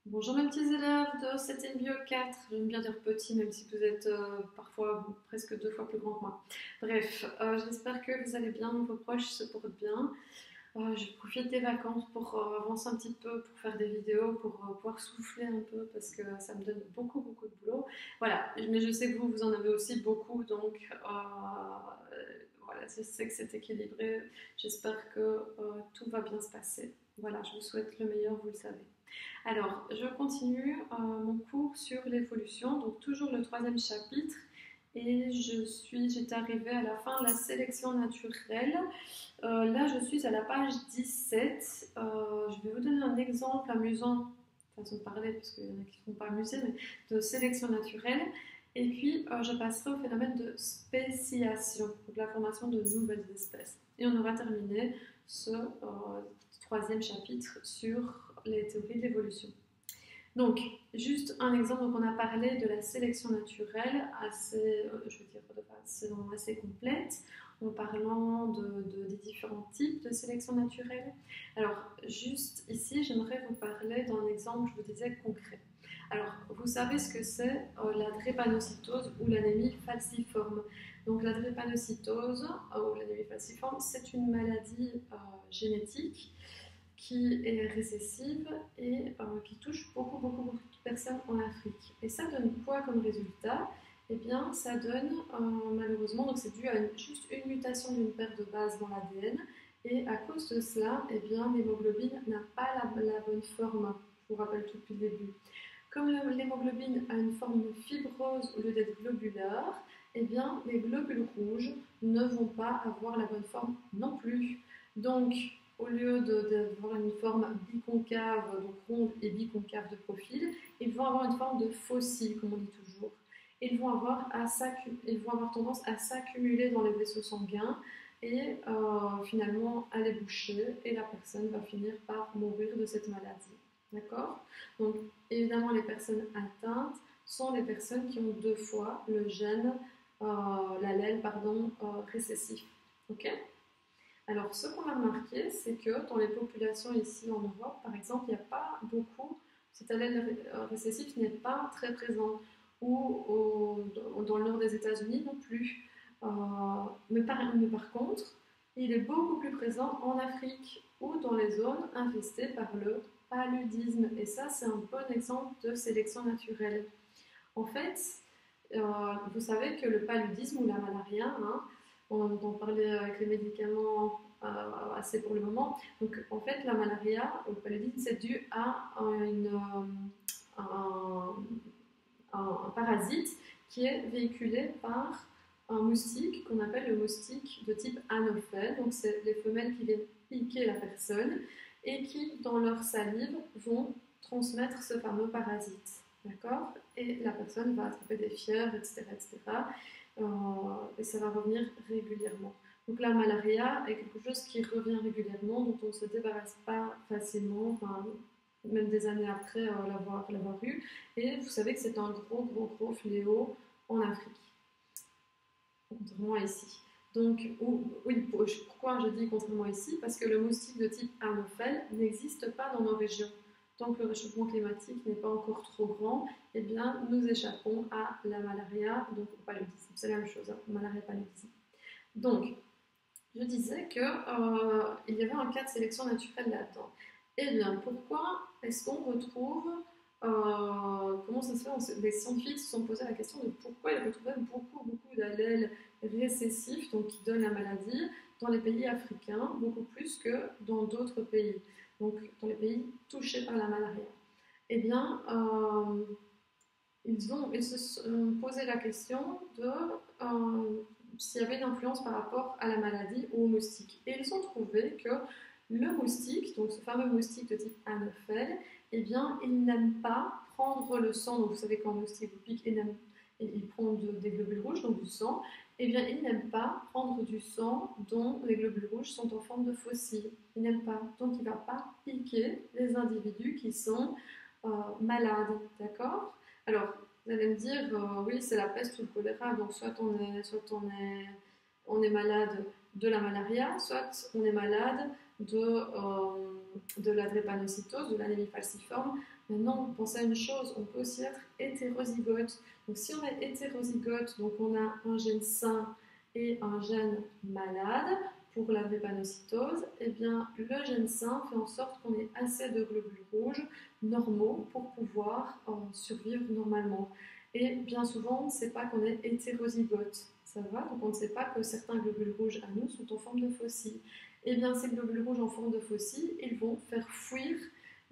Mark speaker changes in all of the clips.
Speaker 1: Bonjour mes petits élèves de 7e Bio 4, j'aime bien dire petits même si vous êtes parfois presque 2 fois plus grands que moi. Bref, j'espère que vous allez bien, vos proches se portent bien. Je profite des vacances pour avancer un petit peu, pour faire des vidéos, pour pouvoir souffler un peu parce que ça me donne beaucoup de boulot. Voilà, mais je sais que vous en avez aussi beaucoup, donc voilà, je sais que c'est équilibré. J'espère que tout va bien se passer. Voilà, je vous souhaite le meilleur, vous le savez. Alors, je continue mon cours sur l'évolution, donc toujours le troisième chapitre, et j'étais arrivée à la fin de la sélection naturelle. Là, je suis à la page 17. Je vais vous donner un exemple amusant, façon de parler, parce qu'il y en a qui ne sont pas amusés, mais de sélection naturelle. Et puis, je passerai au phénomène de spéciation, donc la formation de nouvelles espèces. Et on aura terminé ce troisième chapitre sur les théories de l'évolution. Donc, juste un exemple, donc on a parlé de la sélection naturelle assez, je veux dire, de façon assez complète, en parlant des différents types de sélection naturelle. Alors, juste ici, j'aimerais vous parler d'un exemple, je vous disais, concret. Alors, vous savez ce que c'est la drépanocytose ou l'anémie falciforme. Donc, la drépanocytose ou l'anémie falciforme, c'est une maladie génétique qui est récessive et qui touche beaucoup de personnes en Afrique. Et ça donne quoi comme résultat? Eh bien, ça donne malheureusement, donc c'est dû à juste une mutation d'une paire de bases dans l'ADN, et à cause de cela, eh bien, l'hémoglobine n'a pas la bonne forme. Je vous rappelle tout depuis le début. Comme l'hémoglobine a une forme fibreuse au lieu d'être globulaire, eh bien, les globules rouges ne vont pas avoir la bonne forme non plus. Donc, au lieu d'avoir une forme biconcave, donc ronde et biconcave de profil, ils vont avoir une forme de fossile, comme on dit toujours. Ils vont avoir tendance à s'accumuler dans les vaisseaux sanguins et finalement à les boucher, et la personne va finir par mourir de cette maladie. D'accord? Donc, évidemment, les personnes atteintes sont les personnes qui ont 2 fois le gène, l'allèle, pardon, récessif. Ok? Alors, ce qu'on a remarqué, c'est que dans les populations ici en Europe, par exemple, il n'y a pas beaucoup, cet allèle récessif n'est pas très présent, ou dans le nord des États-Unis non plus. Mais par contre, il est beaucoup plus présent en Afrique ou dans les zones infestées par le paludisme. Et ça, c'est un bon exemple de sélection naturelle. En fait, vous savez que le paludisme ou la malaria, hein, on entend parler avec les médicaments assez pour le moment. Donc, en fait, la malaria ou le paludisme, c'est dû à un, un parasite qui est véhiculé par un moustique qu'on appelle le moustique de type anophèle. Donc, c'est les femelles qui viennent piquer la personne et qui, dans leur salive, vont transmettre ce fameux parasite. D'accord? Et la personne va attraper des fièvres, etc. Et ça va revenir régulièrement. Donc la malaria est quelque chose qui revient régulièrement, dont on ne se débarrasse pas facilement, enfin, même des années après l'avoir eu. Et vous savez que c'est un gros fléau en Afrique, contrairement à ici. Donc, oui, pourquoi je dis contrairement à ici? Parce que le moustique de type Anophèle n'existe pas dans nos régions. Tant que le réchauffement climatique n'est pas encore trop grand, eh bien, nous échappons à la malaria, donc au paludisme. C'est la même chose, hein, malaria paludisme. Donc, je disais qu'il y avait un cas de sélection naturelle là-dedans. Eh bien, pourquoi est-ce qu'on retrouve, comment ça se fait, les scientifiques se sont posé la question de pourquoi ils retrouvaient beaucoup d'allèles récessifs, donc qui donnent la maladie, dans les pays africains, beaucoup plus que dans d'autres pays, donc dans les pays touchés par la malaria. Eh bien, ils se sont posé la question de s'il y avait une influence par rapport à la maladie ou au moustique. Et ils ont trouvé que le moustique, donc ce fameux moustique de type Anophèle, eh bien, il n'aime pas prendre le sang. Donc, vous savez, quand un moustique vous pique, il prend des globules rouges, donc du sang. Eh bien, il n'aime pas prendre du sang dont les globules rouges sont en forme de fossiles. Il n'aime pas. Donc, il ne va pas piquer les individus qui sont malades. D'accord? Alors, vous allez me dire, oui, c'est la peste ou le choléra, donc on est malade de la malaria, soit on est malade de la drépanocytose, de l'anémie falciforme. Maintenant, pensez à une chose, on peut aussi être hétérozygote. Donc si on est hétérozygote, donc on a un gène sain et un gène malade pour la drépanocytose, eh bien le gène sain fait en sorte qu'on ait assez de globules rouges normaux pour pouvoir survivre normalement. Et bien souvent, on ne sait pas qu'on est hétérozygote. Ça va? Donc on ne sait pas que certains globules rouges à nous sont en forme de faucille. Eh bien ces globules rouges en forme de faucille, ils vont faire fuir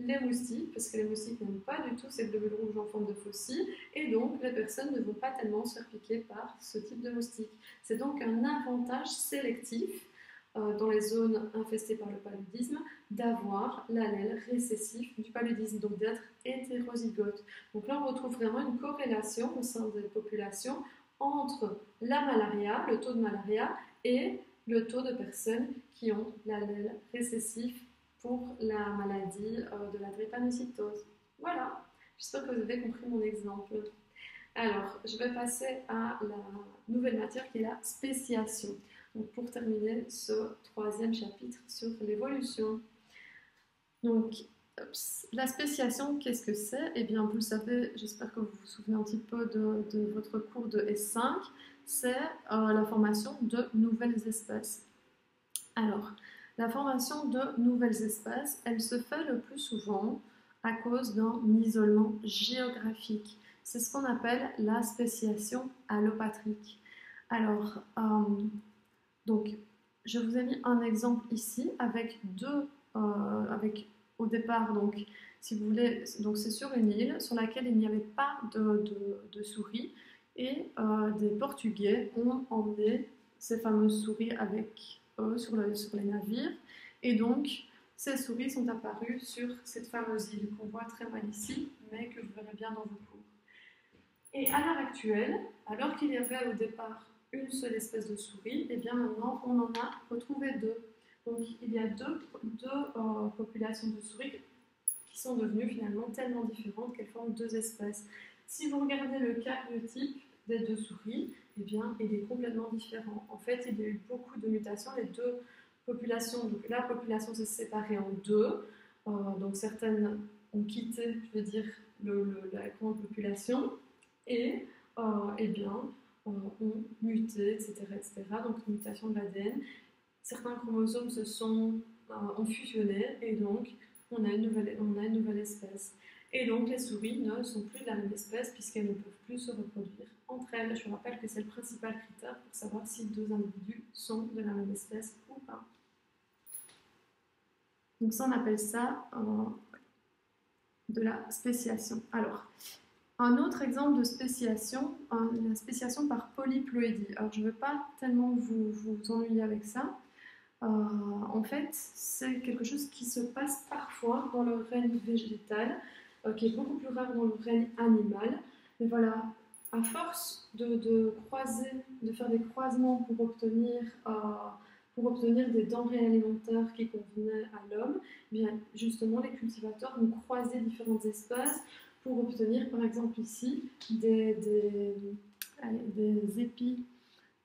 Speaker 1: les moustiques, parce que les moustiques n'aiment pas du tout ces globules rouges en forme de faucille, et donc les personnes ne vont pas tellement se faire piquer par ce type de moustique. C'est donc un avantage sélectif dans les zones infestées par le paludisme d'avoir l'allèle récessif du paludisme, donc d'être hétérozygote. Donc là, on retrouve vraiment une corrélation au sein des populations entre la malaria, le taux de malaria, et le taux de personnes qui ont l'allèle récessif pour la maladie de la drépanocytose. Voilà, j'espère que vous avez compris mon exemple. Alors, je vais passer à la nouvelle matière qui est la spéciation. Donc, pour terminer ce troisième chapitre sur l'évolution. Donc, la spéciation, qu'est-ce que c'est? Eh bien, vous le savez, j'espère que vous vous souvenez un petit peu de votre cours de S5, c'est la formation de nouvelles espèces. Alors, la formation de nouvelles espèces, elle se fait le plus souvent à cause d'un isolement géographique. C'est ce qu'on appelle la spéciation allopatrique. Alors, donc, je vous ai mis un exemple ici avec au départ, donc, si vous voulez, donc c'est sur une île sur laquelle il n'y avait pas de souris et des Portugais ont emmené ces fameuses souris avec eux sur les navires et donc ces souris sont apparues sur cette fameuse île qu'on voit très mal ici mais que vous verrez bien dans vos cours. Et à l'heure actuelle, alors qu'il y avait au départ une seule espèce de souris, et bien maintenant on en a retrouvé deux. Donc il y a deux populations de souris qui sont devenues finalement tellement différentes qu'elles forment deux espèces. Si vous regardez le karyotype des deux souris, eh bien il est complètement différent. En fait, il y a eu beaucoup de mutations. Les deux populations, donc la population s'est séparée en deux. Donc certaines ont quitté, je veux dire, la grande population et eh bien, ont muté, etc., etc. Donc, une mutation de l'ADN. Certains chromosomes ont fusionné et donc on a une nouvelle espèce. Et donc, les souris ne sont plus de la même espèce puisqu'elles ne peuvent plus se reproduire entre elles. Je vous rappelle que c'est le principal critère pour savoir si deux individus sont de la même espèce ou pas. Donc, ça, on appelle ça de la spéciation. Alors, un autre exemple de spéciation, la spéciation par polyploïdie. Alors, je ne veux pas tellement vous ennuyer avec ça. En fait, c'est quelque chose qui se passe parfois dans le règne végétal, qui est beaucoup plus rare dans le règne animal. Mais voilà, à force de faire des croisements pour obtenir des denrées alimentaires qui convenaient à l'homme, bien justement, les cultivateurs ont croisé différentes espèces pour obtenir, par exemple ici, des épis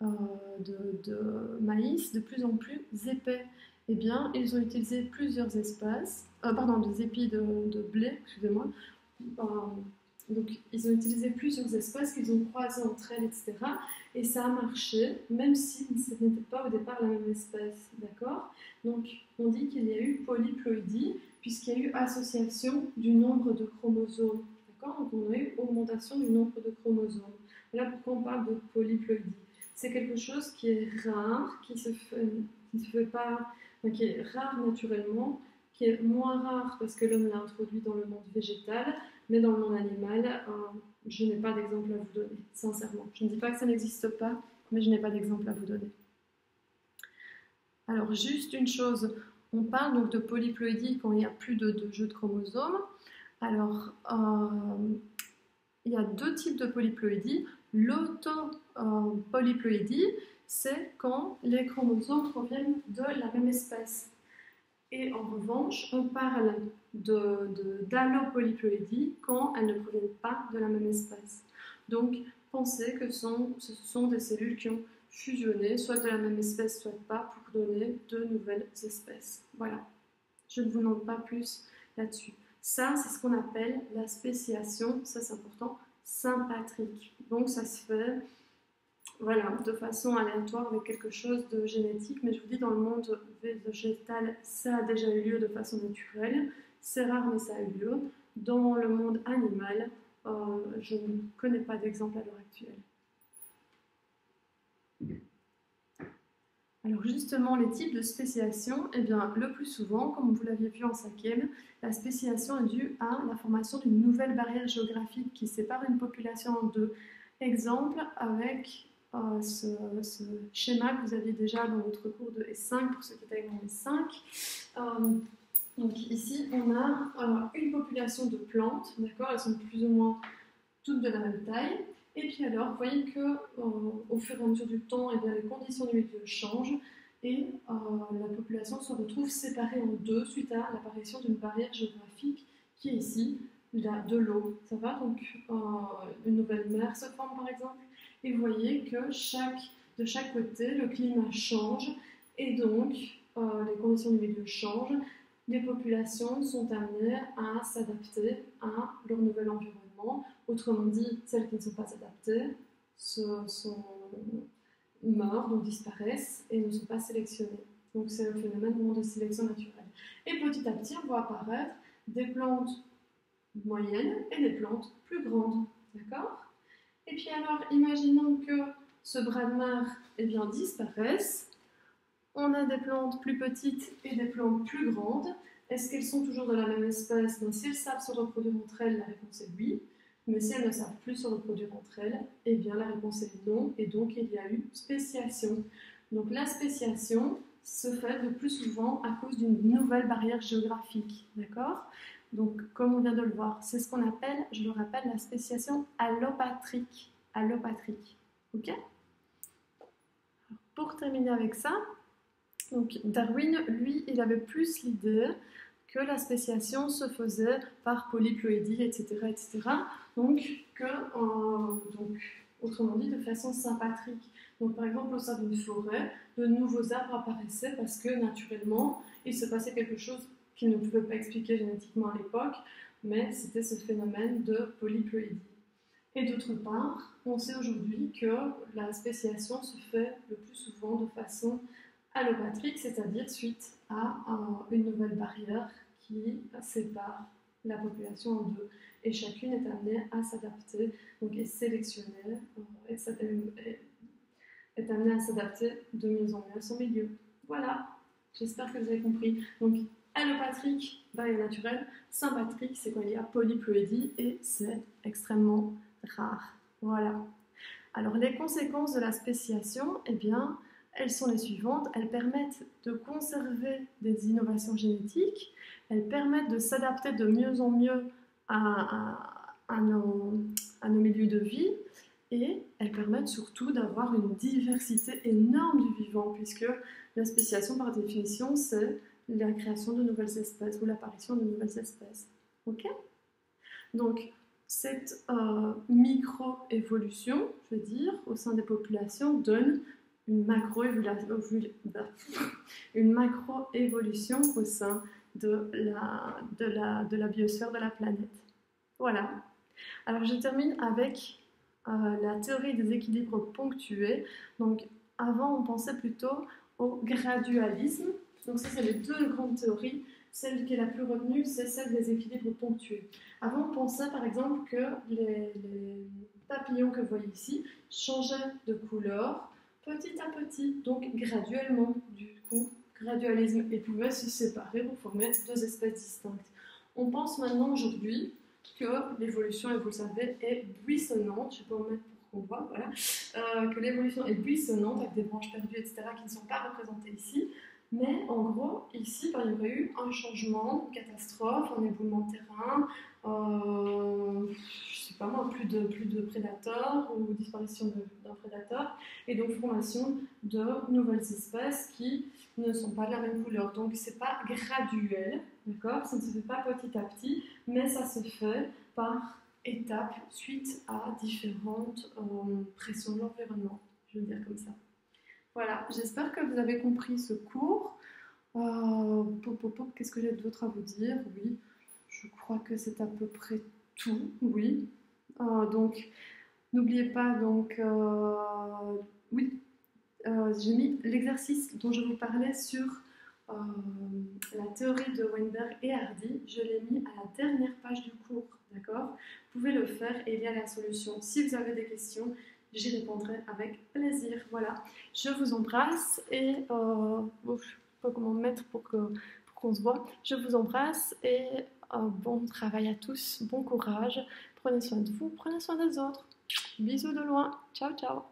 Speaker 1: de maïs de plus en plus épais. Eh bien, ils ont utilisé plusieurs espèces, des épis de blé, excusez-moi. Donc, ils ont utilisé plusieurs espèces qu'ils ont croisées entre elles, etc. Et ça a marché, même si ce n'était pas au départ la même espèce, d'accord? Donc, on dit qu'il y a eu polyploïdie, puisqu'il y a eu association du nombre de chromosomes, d'accord? Donc, on a eu augmentation du nombre de chromosomes. Voilà pourquoi on parle de polyploïdie. C'est quelque chose qui est rare, qui est rare naturellement, qui est moins rare parce que l'homme l'a introduit dans le monde végétal, mais dans le monde animal, je n'ai pas d'exemple à vous donner, sincèrement. Je ne dis pas que ça n'existe pas, mais je n'ai pas d'exemple à vous donner. Alors, juste une chose, on parle donc de polyploïdie quand il n'y a plus de jeu de chromosomes. Alors, il y a deux types de polyploïdie. L'autopolyploïdie, c'est quand les chromosomes proviennent de la même espèce. Et en revanche, on parle d'allopolyploïdie quand elles ne proviennent pas de la même espèce. Donc, pensez que ce sont des cellules qui ont fusionné, soit de la même espèce, soit pas, pour donner de nouvelles espèces. Voilà. Je ne vous demande pas plus là-dessus. Ça, c'est ce qu'on appelle la spéciation, ça c'est important, sympatrique. Donc ça se fait voilà, de façon aléatoire avec quelque chose de génétique, mais je vous dis, dans le monde végétal, ça a déjà eu lieu de façon naturelle. C'est rare, mais ça a eu lieu. Dans le monde animal, je ne connais pas d'exemple à l'heure actuelle. Alors justement, les types de spéciation, eh bien, le plus souvent, comme vous l'aviez vu en cinquième, la spéciation est due à la formation d'une nouvelle barrière géographique qui sépare une population en deux. Exemple avec ce schéma que vous aviez déjà dans votre cours de S5, pour ceux qui étaient dans S5. Donc ici, on a une population de plantes, d'accord, elles sont plus ou moins toutes de la même taille. Et puis alors, vous voyez qu'au fur et à mesure du temps, eh bien, les conditions du milieu changent et la population se retrouve séparée en deux suite à l'apparition d'une barrière géographique qui est ici, de l'eau. Ça va, donc une nouvelle mer se forme par exemple, et vous voyez que de chaque côté, le climat change et donc les conditions du milieu changent. Les populations sont amenées à s'adapter à leur nouvel environnement. Autrement dit, celles qui ne sont pas adaptées meurent, donc disparaissent et ne sont pas sélectionnées. Donc c'est un phénomène de sélection naturelle. Et petit à petit, on voit apparaître des plantes moyennes et des plantes plus grandes. D'accord ? Et puis alors, imaginons que ce bras de mer disparaisse. On a des plantes plus petites et des plantes plus grandes. Est-ce qu'elles sont toujours de la même espèce? Donc, si elles savent se reproduire entre elles, la réponse est oui. Mais si elles ne savent plus se reproduire entre elles, eh bien la réponse est non. Et donc, il y a eu spéciation. Donc, la spéciation se fait le plus souvent à cause d'une nouvelle barrière géographique. D'accord? Donc, comme on vient de le voir, c'est ce qu'on appelle, je le rappelle, la spéciation allopatrique. Allopatrique. Ok? Pour terminer avec ça, donc Darwin, lui, il avait plus l'idée que la spéciation se faisait par polyploïdie, etc., etc. Donc, autrement dit, de façon sympatrique. Donc, par exemple, au sein d'une forêt, de nouveaux arbres apparaissaient parce que, naturellement, il se passait quelque chose qu'il ne pouvait pas expliquer génétiquement à l'époque, mais c'était ce phénomène de polyploïdie. Et d'autre part, on sait aujourd'hui que la spéciation se fait le plus souvent de façon allopatrique, c'est-à-dire suite à une nouvelle barrière qui sépare la population en deux. Et chacune est amenée à s'adapter, donc est sélectionnée, est amenée à s'adapter de mieux en mieux à son milieu. Voilà, j'espère que vous avez compris. Donc allopatrique, barrière naturelle, sympatrique, c'est quand il y a polyploïdie et c'est extrêmement rare. Voilà. Alors les conséquences de la spéciation, eh bien, elles sont les suivantes. Elles permettent de conserver des innovations génétiques, elles permettent de s'adapter de mieux en mieux à nos milieux de vie, et elles permettent surtout d'avoir une diversité énorme du vivant, puisque la spéciation, par définition, c'est la création de nouvelles espèces ou l'apparition de nouvelles espèces. Ok ? Donc, cette micro-évolution, je veux dire, au sein des populations, donne une macro-évolution au sein de la biosphère de la planète. Voilà. Alors, je termine avec la théorie des équilibres ponctués. Donc, avant, on pensait plutôt au gradualisme. Donc, ça, c'est les deux grandes théories. Celle qui est la plus retenue, c'est celle des équilibres ponctués. Avant, on pensait par exemple que les papillons que vous voyez ici changeaient de couleur petit à petit, donc graduellement, du coup, gradualisme, et pouvaient se séparer pour former deux espèces distinctes. On pense maintenant aujourd'hui que l'évolution, et vous le savez, est buissonnante. Je ne vais pas vous mettre pour qu'on voit, voilà. Que l'évolution est buissonnante avec des branches perdues, etc., qui ne sont pas représentées ici. Mais en gros, ici, il y aurait eu un changement, une catastrophe, un éboulement de terrain, je sais pas moi, plus de prédateurs ou disparition d'un prédateur, et donc formation de nouvelles espèces qui ne sont pas de la même couleur. Donc c'est pas graduel, d'accord? Ça ne se fait pas petit à petit, mais ça se fait par étapes suite à différentes pressions de l'environnement, je veux dire comme ça. Voilà, j'espère que vous avez compris ce cours. Qu'est-ce que j'ai d'autre à vous dire? Oui, je crois que c'est à peu près tout, oui. Donc, n'oubliez pas, donc, oui, j'ai mis l'exercice dont je vous parlais sur euh, la théorie de Weinberg et Hardy. Je l'ai mis à la dernière page du cours, d'accord? Vous pouvez le faire et il y a la solution. Si vous avez des questions, j'y répondrai avec plaisir. Voilà, je vous embrasse et bon, je ne sais pas comment me mettre pour qu'on se voit. Je vous embrasse et bon travail à tous, bon courage. Prenez soin de vous, prenez soin des autres. Bisous de loin. Ciao, ciao.